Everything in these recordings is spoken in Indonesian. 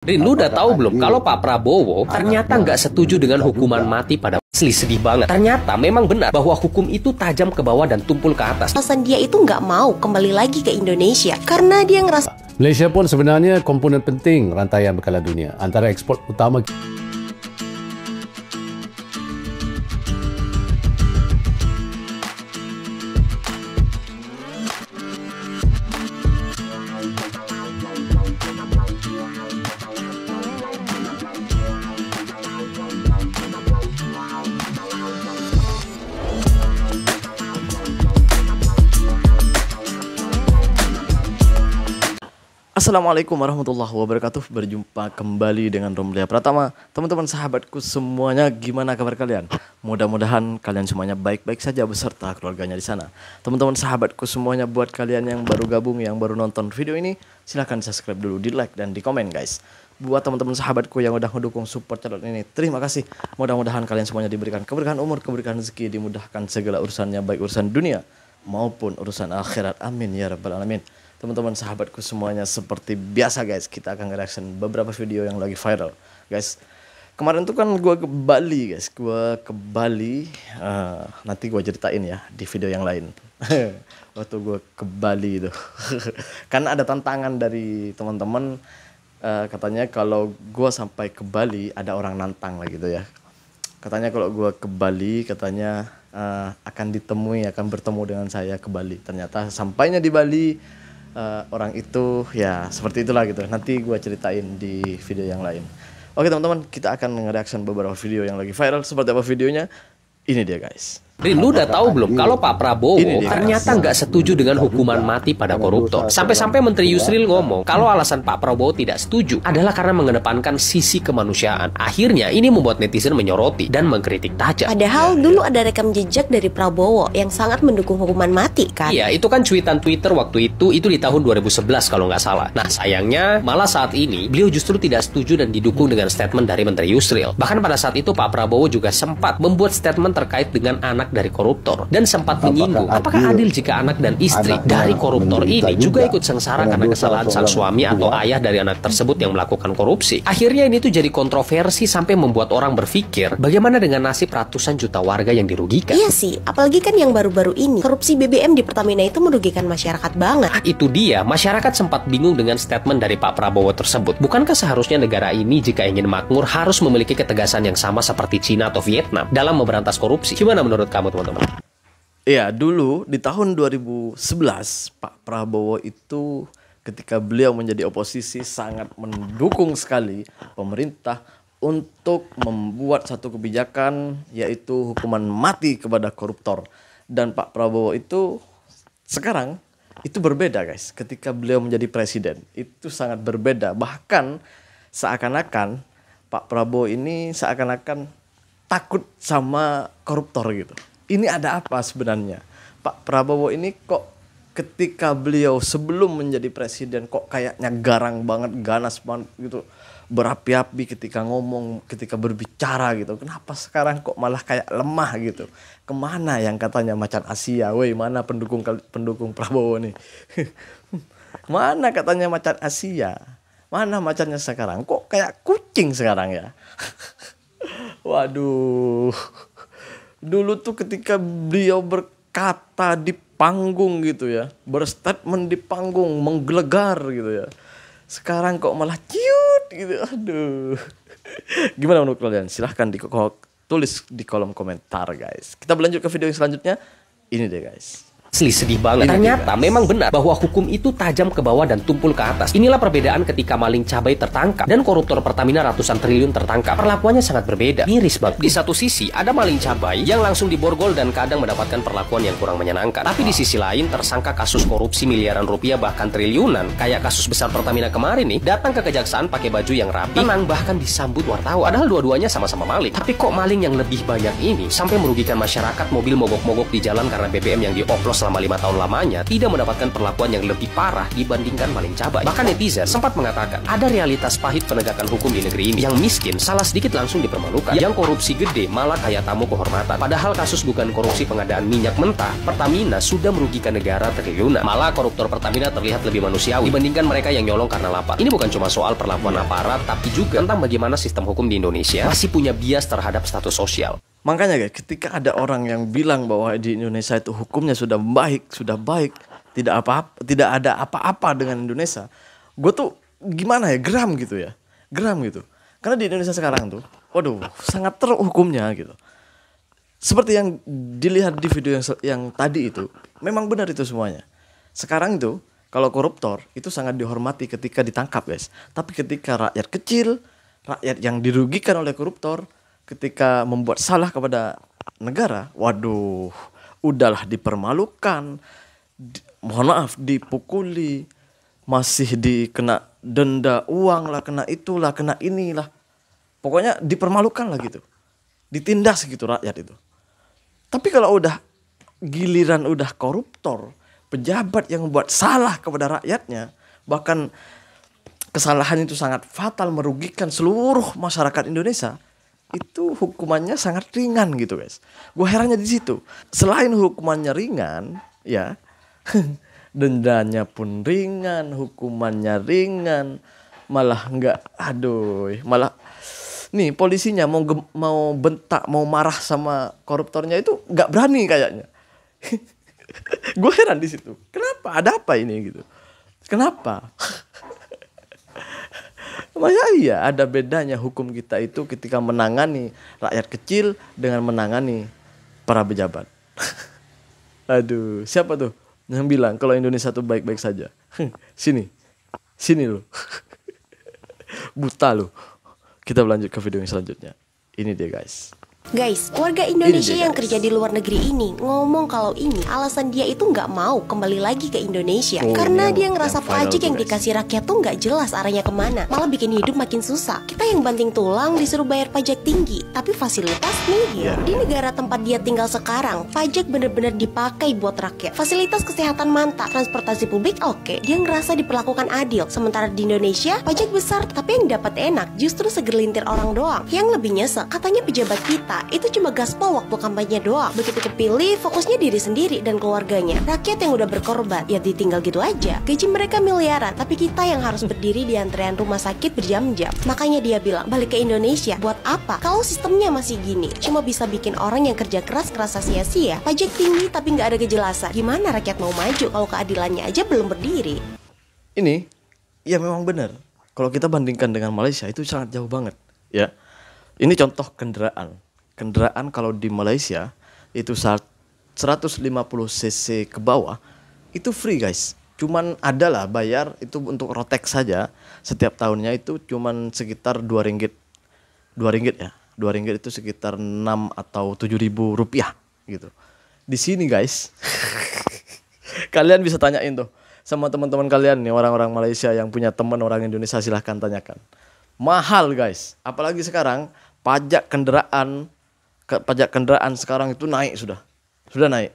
Rin, lu udah tahu belum kalau Pak Prabowo ternyata nggak setuju dengan hukuman mati pada asli, sedih banget. Ternyata memang benar bahwa hukum itu tajam ke bawah dan tumpul ke atas. Alasan dia itu nggak mau kembali lagi ke Indonesia karena dia ngerasa Malaysia pun sebenarnya komponen penting rantaian bekalan dunia. Antara ekspor utama Assalamualaikum warahmatullahi wabarakatuh. Berjumpa kembali dengan Romlia Pratama. Teman-teman sahabatku semuanya, gimana kabar kalian? Mudah-mudahan kalian semuanya baik-baik saja beserta keluarganya di sana. Teman-teman sahabatku semuanya, buat kalian yang baru gabung, yang baru nonton video ini, silahkan subscribe dulu, di like dan di komen guys. Buat teman-teman sahabatku yang udah mendukung support channel ini, terima kasih. Mudah-mudahan kalian semuanya diberikan keberkahan umur, keberkahan rezeki, dimudahkan segala urusannya, baik urusan dunia maupun urusan akhirat. Amin ya rabbal alamin. Teman-teman sahabatku semuanya, seperti biasa guys, kita akan nge-reaction beberapa video yang lagi viral guys. Kemarin tuh kan gue ke Bali guys, nanti gue ceritain ya di video yang lain. Waktu gue ke Bali itu karena ada tantangan dari teman-teman, katanya kalau gue sampai ke Bali ada orang nantang lah gitu ya. Katanya kalau gue ke Bali, katanya akan bertemu dengan saya ke Bali. Ternyata sampainya di Bali, orang itu ya seperti itulah gitu. Nanti gue ceritain di video yang lain. Oke teman-teman, kita akan nge-reaction beberapa video yang lagi viral. Seperti apa videonya? Ini dia guys. Rin, lu udah tahu belum kalau Pak Prabowo ternyata nggak setuju dengan hukuman mati pada koruptor. Sampai-sampai Menteri Yusril ngomong kalau alasan Pak Prabowo tidak setuju adalah karena mengedepankan sisi kemanusiaan. Akhirnya ini membuat netizen menyoroti dan mengkritik tajam. padahal dulu ada rekam jejak dari Prabowo yang sangat mendukung hukuman mati kan. Iya, itu kan cuitan Twitter waktu itu di tahun 2011 kalau nggak salah. Nah, sayangnya malah saat ini beliau justru tidak setuju dan didukung dengan statement dari Menteri Yusril. Bahkan pada saat itu Pak Prabowo juga sempat membuat statement terkait dengan anak dari koruptor dan sempat menyinggung apakah adil jika anak dan istri dari koruptor ini juga ikut sengsara karena kesalahan sang suami atau ayah dari anak tersebut yang melakukan korupsi. Akhirnya ini tuh jadi kontroversi sampai membuat orang berpikir bagaimana dengan nasib ratusan juta warga yang dirugikan. Iya sih, apalagi kan yang baru-baru ini korupsi BBM di Pertamina itu merugikan masyarakat banget. Itu dia, masyarakat sempat bingung dengan statement dari Pak Prabowo tersebut. Bukankah seharusnya negara ini jika ingin makmur harus memiliki ketegasan yang sama seperti Cina atau Vietnam dalam memberantas korupsi? Gimana menurut kamu teman-teman? Iya, dulu di tahun 2011 Pak Prabowo itu ketika beliau menjadi oposisi sangat mendukung sekali pemerintah untuk membuat satu kebijakan, yaitu hukuman mati kepada koruptor. Dan Pak Prabowo itu sekarang itu berbeda guys. Ketika beliau menjadi presiden itu sangat berbeda. Bahkan seakan-akan Pak Prabowo ini seakan-akan takut sama koruptor gitu. Ini ada apa sebenarnya? Pak Prabowo ini kok ketika beliau sebelum menjadi presiden kok kayaknya garang banget, ganas banget gitu, berapi-api ketika ngomong, ketika berbicara gitu. Kenapa sekarang kok malah kayak lemah gitu? Kemana yang katanya macan Asia? Woi, mana pendukung Prabowo nih? Mana katanya macan Asia? Mana macannya sekarang? Kok kayak kucing sekarang ya? Waduh. Dulu tuh ketika beliau berkata di panggung gitu ya, berstatement di panggung, menggelegar gitu ya. Sekarang kok malah ciut gitu, aduh. Gimana menurut kalian? Silahkan tulis di kolom komentar guys. Kita berlanjut ke video yang selanjutnya. Ini deh guys. Asli sedih banget. Ternyata memang benar bahwa hukum itu tajam ke bawah dan tumpul ke atas. Inilah perbedaan ketika maling cabai tertangkap dan koruptor Pertamina ratusan triliun tertangkap. Perlakuannya sangat berbeda. Miris banget. Di satu sisi ada maling cabai yang langsung diborgol dan kadang mendapatkan perlakuan yang kurang menyenangkan. Tapi di sisi lain tersangka kasus korupsi miliaran rupiah bahkan triliunan kayak kasus besar Pertamina kemarin nih datang ke kejaksaan pakai baju yang rapi, tenang, bahkan disambut wartawan. Padahal dua-duanya sama-sama maling. Tapi kok maling yang lebih banyak ini sampai merugikan masyarakat, mobil mogok-mogok di jalan karena BBM yang dioplos selama 5 tahun lamanya tidak mendapatkan perlakuan yang lebih parah dibandingkan maling cabai. Bahkan netizen sempat mengatakan ada realitas pahit penegakan hukum di negeri ini. Yang miskin salah sedikit langsung dipermalukan, yang korupsi gede malah kayak tamu kehormatan. Padahal kasus dugaan korupsi pengadaan minyak mentah Pertamina sudah merugikan negara triliunan. Malah koruptor Pertamina terlihat lebih manusiawi dibandingkan mereka yang nyolong karena lapar. Ini bukan cuma soal perlakuan aparat, tapi juga tentang bagaimana sistem hukum di Indonesia masih punya bias terhadap status sosial. Makanya guys, ketika ada orang yang bilang bahwa di Indonesia itu hukumnya sudah baik, tidak ada apa-apa dengan Indonesia, gue tuh gimana ya, geram gitu. Karena di Indonesia sekarang tuh, waduh, sangat teruk hukumnya gitu. Seperti yang dilihat di video yang tadi itu, memang benar itu semuanya. Sekarang itu, kalau koruptor itu sangat dihormati ketika ditangkap guys. Tapi ketika rakyat kecil, rakyat yang dirugikan oleh koruptor, ketika membuat salah kepada negara, waduh, udahlah dipermalukan, mohon maaf, dipukuli, masih dikena denda uang lah, kena itulah, kena inilah. Pokoknya dipermalukan lah gitu. Ditindas gitu rakyat itu. Tapi kalau udah giliran udah koruptor, pejabat yang membuat salah kepada rakyatnya, bahkan kesalahan itu sangat fatal merugikan seluruh masyarakat Indonesia, itu hukumannya sangat ringan gitu guys. Gue herannya di situ. Selain hukumannya ringan, ya dendanya pun ringan, hukumannya ringan, malah malah nih polisinya mau bentak, mau marah sama koruptornya itu nggak berani kayaknya. Gue heran di situ. Kenapa? Ada apa ini gitu? Kenapa? Masa iya ada bedanya hukum kita itu ketika menangani rakyat kecil dengan menangani para pejabat. Aduh, siapa tuh yang bilang kalau Indonesia tuh baik-baik saja? Sini lo. Buta lo. Kita lanjut ke video yang selanjutnya. Ini dia guys. Guys, warga Indonesia yang kerja di luar negeri ini ngomong kalau ini alasan dia itu nggak mau kembali lagi ke Indonesia karena dia ngerasa pajak yang dikasih rakyat tuh nggak jelas arahnya kemana, malah bikin hidup makin susah. Kita yang banting tulang disuruh bayar pajak tinggi, tapi fasilitas nih di negara tempat dia tinggal sekarang, pajak bener-bener dipakai buat rakyat. Fasilitas kesehatan mantap, transportasi publik oke, dia ngerasa diperlakukan adil. Sementara di Indonesia, pajak besar tapi yang dapat enak justru segelintir orang doang. Yang lebih nyesek, katanya pejabat kita itu cuma gaspol waktu kampanye doang. Begitu kepilih, fokusnya diri sendiri dan keluarganya. Rakyat yang udah berkorban, ya ditinggal gitu aja. Gaji mereka miliaran, tapi kita yang harus berdiri di antrean rumah sakit berjam-jam. Makanya dia bilang, balik ke Indonesia, buat apa? Kalau sistemnya masih gini, cuma bisa bikin orang yang kerja keras ngerasa sia-sia. Pajak tinggi tapi nggak ada kejelasan. Gimana rakyat mau maju kalau keadilannya aja belum berdiri? Ini, ya memang benar. Kalau kita bandingkan dengan Malaysia, itu sangat jauh banget. Ya, ini contoh kendaraan. Kendaraan kalau di Malaysia itu 150 cc ke bawah itu free guys. Cuman adalah bayar itu untuk Rotex saja setiap tahunnya itu cuman sekitar 2 ringgit. 2 ringgit ya. 2 ringgit itu sekitar 6 atau 7 ribu rupiah gitu. Di sini guys. Kalian bisa tanyain tuh sama teman-teman kalian nih, orang-orang Malaysia yang punya teman orang Indonesia, silahkan tanyakan. Mahal guys. Apalagi sekarang pajak kendaraan sekarang itu naik, sudah naik.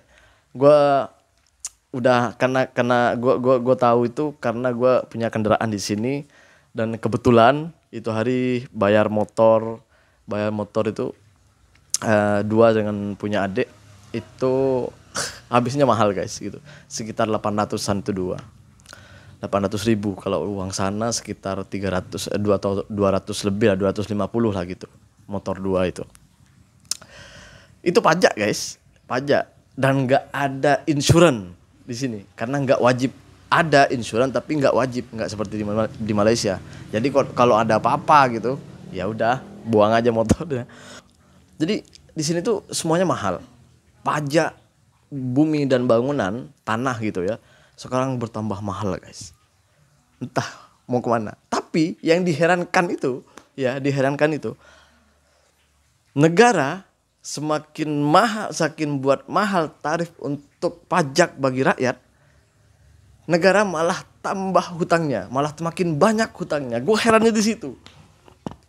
Gua udah karena gua tahu itu karena gua punya kendaraan di sini dan kebetulan itu hari bayar motor itu dua dengan punya adik itu habisnya mahal guys gitu, sekitar 800-an itu dua. 800.000 kalau uang sana sekitar 200 lebih lah, 250 lah gitu motor dua itu. Itu pajak guys, pajak, dan nggak ada insurans di sini karena nggak wajib. Ada insurans tapi nggak wajib, nggak seperti di Malaysia. Jadi kalau ada apa-apa gitu, ya udah buang aja motornya. Jadi di sini tuh semuanya mahal. Pajak bumi dan bangunan tanah gitu ya, sekarang bertambah mahal guys. Entah mau kemana. Tapi yang diherankan itu, negara semakin mahal, saking buat mahal tarif untuk pajak bagi rakyat, negara malah tambah hutangnya, malah makin banyak hutangnya. Gue herannya di situ.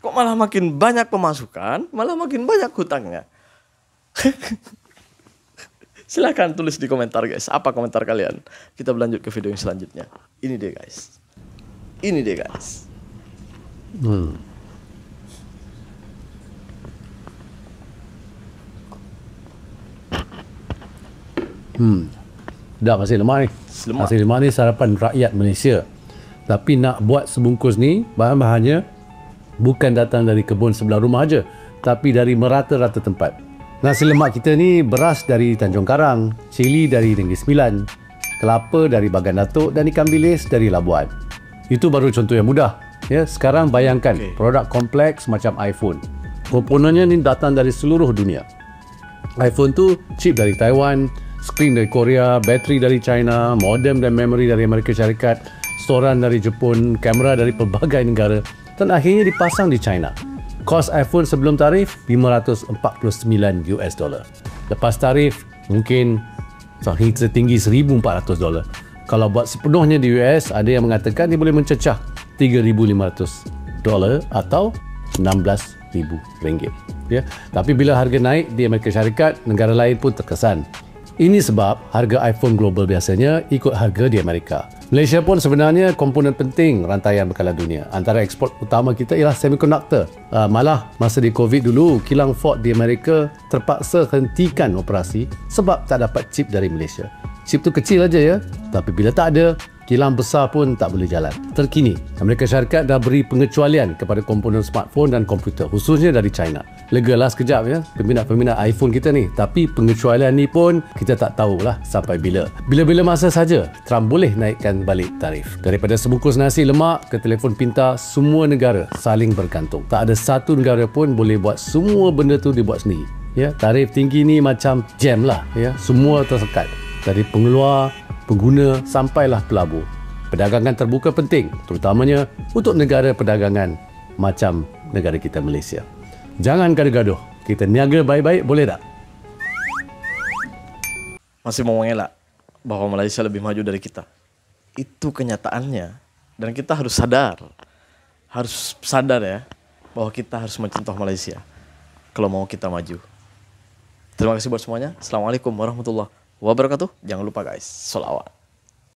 Kok malah makin banyak pemasukan, malah makin banyak hutangnya. Silahkan tulis di komentar guys. Apa komentar kalian? Kita berlanjut ke video yang selanjutnya. Ini dia guys. Ini dia guys. Dah masih lemak ni. Masih lemak ni sarapan rakyat Malaysia. Tapi nak buat sebungkus ni, bahan-bahannya bukan datang dari kebun sebelah rumah aja, tapi dari merata-rata tempat. Nasi lemak kita ni beras dari Tanjung Karang, cili dari Negeri Sembilan, kelapa dari Bagan Datuk dan ikan bilis dari Labuan. Itu baru contoh yang mudah. Ya, sekarang bayangkan produk kompleks macam iPhone. Komponennya ni datang dari seluruh dunia. iPhone tu chip dari Taiwan, skrin dari Korea, bateri dari China, modem dan memori dari Amerika Syarikat, storan dari Jepun, kamera dari pelbagai negara dan akhirnya dipasang di China. Kos iPhone sebelum tarif $549. Lepas tarif mungkin setinggi $1,400. Kalau buat sepenuhnya di US, ada yang mengatakan dia boleh mencecah $3,500 atau RM16,000. Ya, tapi bila harga naik di Amerika Syarikat, negara lain pun terkesan. Ini sebab harga iPhone global biasanya ikut harga di Amerika. Malaysia pun sebenarnya komponen penting rantaian bekalan dunia. Antara ekspor utama kita ialah semiconductor. Malah masa di COVID dulu, kilang Ford di Amerika terpaksa hentikan operasi sebab tak dapat chip dari Malaysia. Chip tu kecil aja ya, tapi bila tak ada, kilang besar pun tak boleh jalan. Terkini, Amerika Syarikat dah beri pengecualian kepada komponen smartphone dan komputer, khususnya dari China. Legalah sekejap ya, peminat-peminat iPhone kita ni. Tapi pengecualian ni pun kita tak tahulah sampai bila. Bila-bila masa saja, Trump boleh naikkan balik tarif. Daripada sebungkus nasi lemak ke telefon pintar, semua negara saling bergantung. Tak ada satu negara pun boleh buat semua benda tu dibuat sendiri. Ya, tarif tinggi ni macam jam lah ya, semua tersekat. Dari pengeluar, pengguna sampailah pelabur. Perdagangan terbuka penting, terutamanya untuk negara perdagangan macam negara kita Malaysia. Jangan gaduh-gaduh. Kita niaga baik-baik, boleh tak? Masih mau mengelak bahwa Malaysia lebih maju dari kita. Itu kenyataannya. Dan kita harus sadar. Harus sadar ya, bahwa kita harus mencontoh Malaysia kalau mau kita maju. Terima kasih buat semuanya. Assalamualaikum warahmatullahi wabarakatuh. Jangan lupa guys, sholawat.